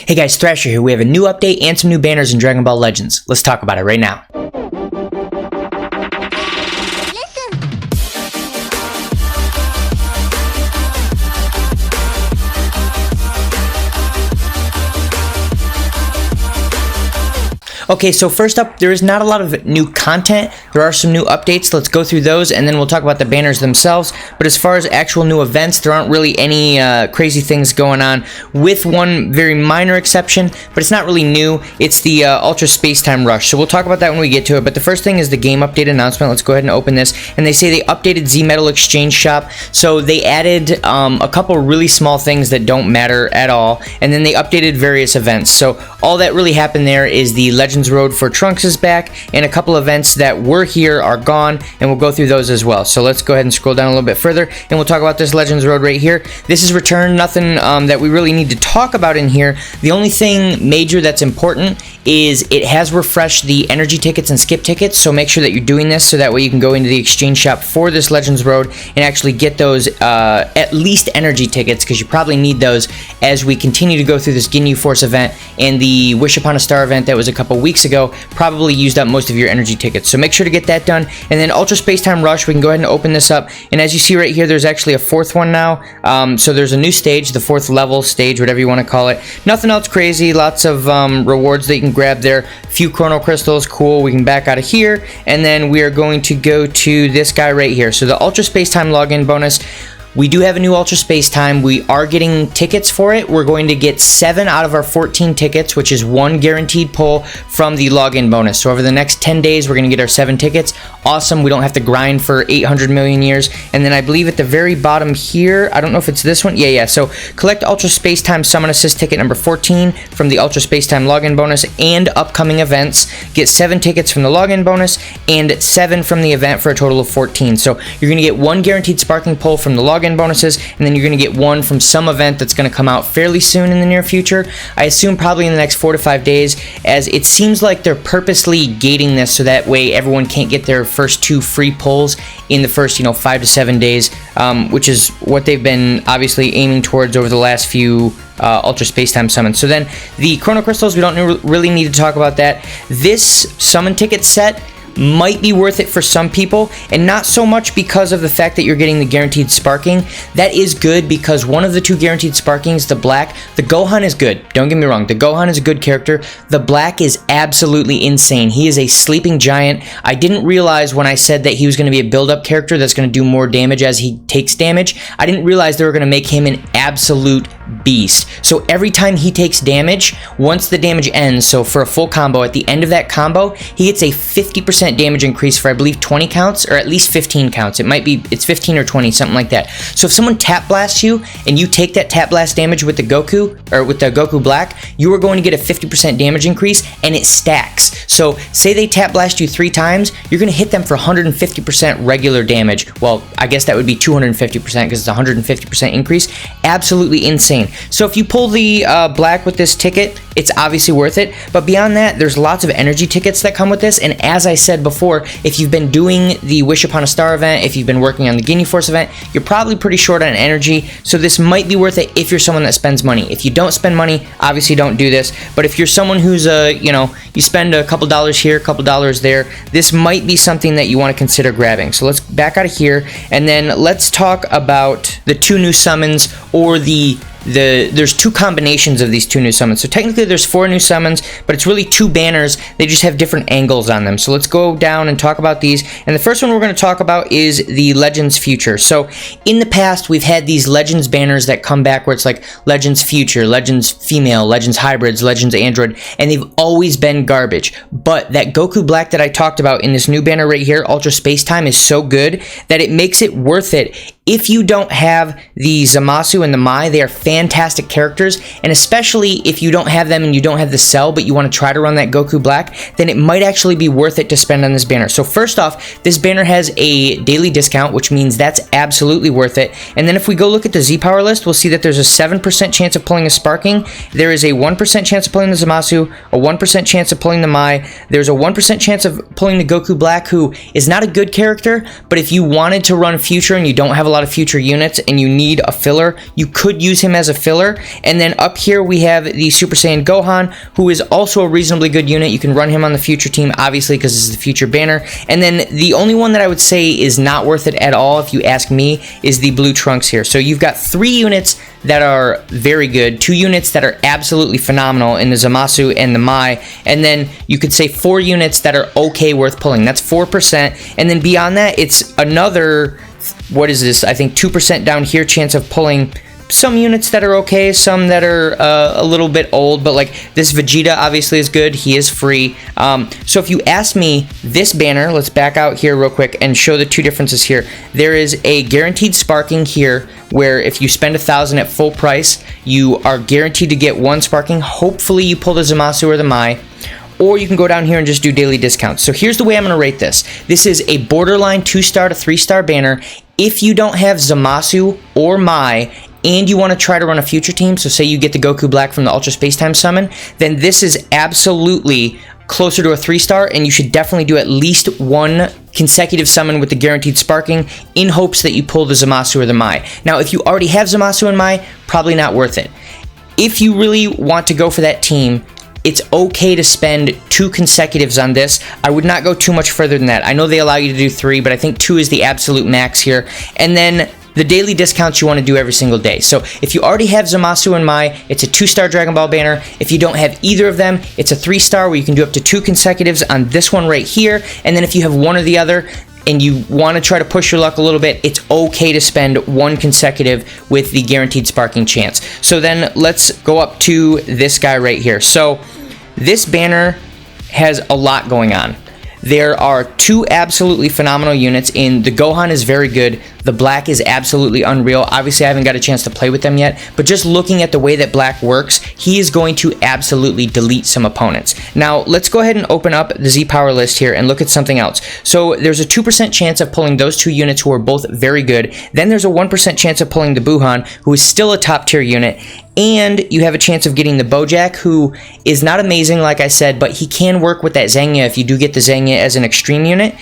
Hey guys, Thrasher here. We have a new update and some new banners in Dragon Ball Legends. Let's talk about it right now. Okay, so first up, there is not a lot of new content. There are some new updates. Let's go through those, and then we'll talk about the banners themselves. But as far as actual new events, there aren't really any crazy things going on, with one very minor exception, but it's not really new. It's the Ultra Spacetime Rush. So we'll talk about that when we get to it. But the first thing is the game update announcement. Let's go ahead and open this. And they say they updated Z-Metal Exchange Shop. So they added a couple really small things that don't matter at all. And then they updated various events. So all that really happened there is the Legends Road for Trunks is back, and a couple events that were here are gone, and we'll go through those as well. So let's go ahead and scroll down a little bit further, and we'll talk about this Legends Road right here. This is returned. Nothing that we really need to talk about in here. The only thing major that's important is it has refreshed the energy tickets and skip tickets, so make sure that you're doing this so that way you can go into the exchange shop for this Legends Road and actually get those at least energy tickets, because you probably need those as we continue to go through this Ginyu Force event, and the Wish Upon a Star event that was a couple weeks ago probably used up most of your energy tickets, so make sure to get that done. And then Ultra Spacetime Rush, we can go ahead and open this up, and as you see right here, there's actually a fourth one now. So there's a new stage, the fourth level stage, whatever you want to call it. Nothing else crazy, lots of rewards that you can grab there. A few chrono crystals, cool. We can back out of here, and then we are going to go to this guy right here. So the Ultra Spacetime login bonus. We do have a new Ultra Spacetime. We are getting tickets for it. We're going to get 7 out of our 14 tickets, which is 1 guaranteed pull from the login bonus. So over the next 10 days, we're going to get our 7 tickets. Awesome. We don't have to grind for 800 million years. And then I believe at the very bottom here, I don't know if it's this one. Yeah. So collect Ultra Spacetime Summon Assist ticket number 14 from the Ultra Spacetime login bonus and upcoming events. Get 7 tickets from the login bonus and 7 from the event for a total of 14. So you're going to get 1 guaranteed sparking pull from the login bonuses, and then you're going to get 1 from some event that's going to come out fairly soon in the near future. I assume probably in the next 4 to 5 days, as it seems like they're purposely gating this so that way everyone can't get their first 2 free pulls in the first 5 to 7 days, which is what they've been obviously aiming towards over the last few Ultra Spacetime summons. So then the Chrono Crystals, we don't really need to talk about that. This summon ticket set might be worth it for some people, and not so much because of the fact that you're getting the guaranteed sparking. That is good because one of the 2 guaranteed sparkings, the black, the Gohan is good. Don't get me wrong, the Gohan is a good character. The black is absolutely insane. He is a sleeping giant. I didn't realize when I said that he was going to be a build-up character that's going to do more damage as he takes damage. I didn't realize they were going to make him an absolute beast. So every time he takes damage, once the damage ends, so for a full combo, at the end of that combo, he gets a 50% damage increase for I believe 20 counts, or at least 15 counts. It's 15 or 20, something like that. So if someone tap blasts you and you take that tap blast damage with the Goku, or with the Goku Black, you are going to get a 50% damage increase, and it stacks. So say they tap blast you 3 times, you're going to hit them for 150% regular damage. Well, I guess that would be 250% because it's a 150% increase. Absolutely insane. So if you pull the black with this ticket, it's obviously worth it. But beyond that, there's lots of energy tickets that come with this. And as I said before, if you've been doing the Wish Upon a Star event, if you've been working on the Ginyu Force event, you're probably pretty short on energy. So this might be worth it if you're someone that spends money. If you don't spend money, obviously don't do this. But if you're someone who's you spend a couple dollars here, a couple dollars there, this might be something that you want to consider grabbing. So let's back out of here, and then let's talk about the 2 new summons, or there's 2 combinations of these 2 new summons. So technically there's 4 new summons, but it's really 2 banners. They just have different angles on them. So let's go down and talk about these. And the first one we're going to talk about is the Legends Future. So in the past, we've had these Legends banners that come back where it's like Legends Future, Legends Female, Legends Hybrids, Legends Android, and they've always been garbage. But that Goku Black that I talked about in this new banner right here, Ultra Spacetime, is so good that it makes it worth it. If you don't have the Zamasu and the Mai, they are fantastic characters, and especially if you don't have them and you don't have the Cell, but you want to try to run that Goku Black, then it might actually be worth it to spend on this banner. So first off, this banner has a daily discount, which means that's absolutely worth it. And then if we go look at the Z-Power list, we'll see that there's a 7% chance of pulling a Sparking, there is a 1% chance of pulling the Zamasu, a 1% chance of pulling the Mai, there's a 1% chance of pulling the Goku Black, who is not a good character, but if you wanted to run Future and you don't have a lot lot of future units and you need a filler, you could use him as a filler. And then up here we have the Super Saiyan Gohan, who is also a reasonably good unit. You can run him on the future team, obviously, because this is the future banner. And then the only one that I would say is not worth it at all, if you ask me, is the blue Trunks here. So you've got 3 units that are very good, 2 units that are absolutely phenomenal in the Zamasu and the Mai, and then you could say 4 units that are okay worth pulling. That's 4%, and then beyond that, it's another, what is this, I think 2% down here chance of pulling some units that are okay, some that are a little bit old, but like this Vegeta obviously is good. He is free. So if you ask me, this banner, let's back out here real quick and show the 2 differences here. There is a guaranteed sparking here, where if you spend 1,000 at full price, you are guaranteed to get 1 sparking. Hopefully you pull the Zamasu or the Mai. Or you can go down here and just do daily discounts. So here's the way I'm going to rate this. This is a borderline 2-star to 3-star banner. If you don't have Zamasu or Mai, and you want to try to run a future team, so say you get the Goku Black from the Ultra Spacetime summon, then this is absolutely closer to a 3-star, and you should definitely do at least 1 consecutive summon with the guaranteed sparking in hopes that you pull the Zamasu or the Mai. Now, if you already have Zamasu and Mai, probably not worth it. If you really want to go for that team, it's okay to spend 2 consecutives on this. I would not go too much further than that. I know they allow you to do 3, but I think 2 is the absolute max here. And then the daily discounts you want to do every single day. So if you already have Zamasu and Mai, it's a 2-star Dragon Ball banner. If you don't have either of them, it's a 3-star where you can do up to 2 consecutives on this one right here. And then if you have one or the other and you want to try to push your luck a little bit, it's okay to spend 1 consecutive with the guaranteed sparking chance. So then let's go up to this guy right here. So this banner has a lot going on. There are 2 absolutely phenomenal units in. The Gohan is very good. The Black is absolutely unreal. Obviously, I haven't got a chance to play with them yet, but just looking at the way that Black works, he is going to absolutely delete some opponents. Now, let's go ahead and open up the Z Power list here and look at something else. So there's a 2% chance of pulling those 2 units who are both very good. Then there's a 1% chance of pulling the Buhan, who is still a top tier unit. And you have a chance of getting the Bojack, who is not amazing, like I said, but he can work with that Zangya if you do get the Zangya as an extreme unit.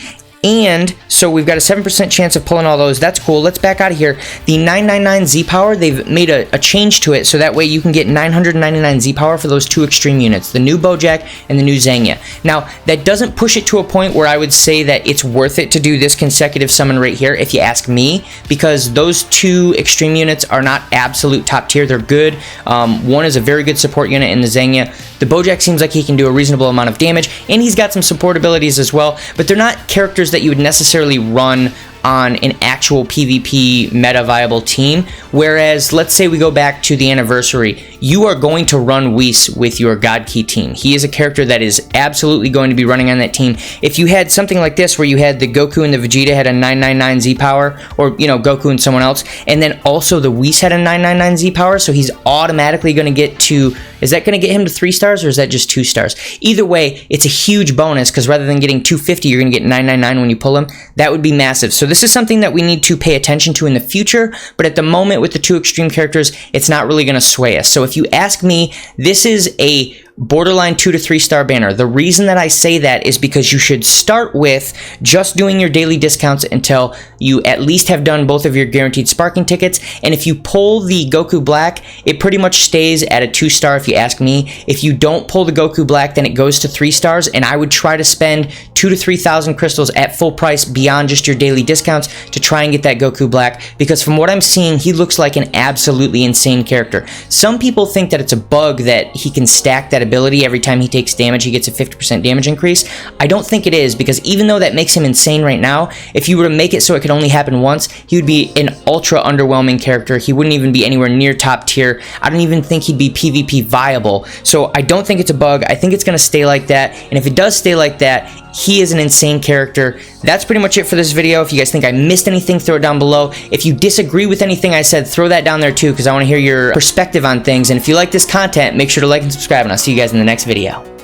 And so we've got a 7% chance of pulling all those. That's cool. Let's back out of here. The 999 Z Power, they've made a change to it, so that way you can get 999 Z Power for those 2 extreme units, the new Bojack and the new Zangya. Now, that doesn't push it to a point where I would say that it's worth it to do this consecutive summon right here, if you ask me, because those 2 extreme units are not absolute top tier. They're good. One is a very good support unit in the Zangya. The Bojack seems like he can do a reasonable amount of damage, and he's got some support abilities as well, but they're not characters that you would necessarily run on an actual PvP meta viable team. Whereas, let's say we go back to the anniversary, you are going to run Whis with your God Key team. He is a character that is absolutely going to be running on that team. If you had something like this, where you had the Goku and the Vegeta had a 999 Z Power, or, you know, Goku and someone else, and then also the Whis had a 999 Z Power, so he's automatically going to get to, is that going to get him to 3 stars, or is that just 2 stars? Either way, it's a huge bonus, because rather than getting 250, you're going to get 999 when you pull him. That would be massive. So this is something that we need to pay attention to in the future, but at the moment with the 2 extreme characters, it's not really going to sway us. So if you ask me, this is a borderline 2 to 3 star banner. The reason that I say that is because you should start with just doing your daily discounts until you at least have done both of your guaranteed sparking tickets. And if you pull the Goku Black, it pretty much stays at a 2 star if you ask me. If you don't pull the Goku Black, then it goes to 3 stars, and I would try to spend 2,000 to 3,000 crystals at full price beyond just your daily discounts to try and get that Goku Black, because from what I'm seeing, he looks like an absolutely insane character. Some people think that it's a bug that he can stack that ability. Every time he takes damage, he gets a 50% damage increase. I don't think it is, because even though that makes him insane right now, if you were to make it so it could only happen once, he would be an ultra underwhelming character. He wouldn't even be anywhere near top tier. I don't even think he'd be PvP viable. So I don't think it's a bug. I think it's going to stay like that, and if it does stay like that, he is an insane character. That's pretty much it for this video. If you guys think I missed anything, throw it down below. If you disagree with anything I said, throw that down there too, because I want to hear your perspective on things. And if you like this content, make sure to like and subscribe, and I'll see you guys in the next video.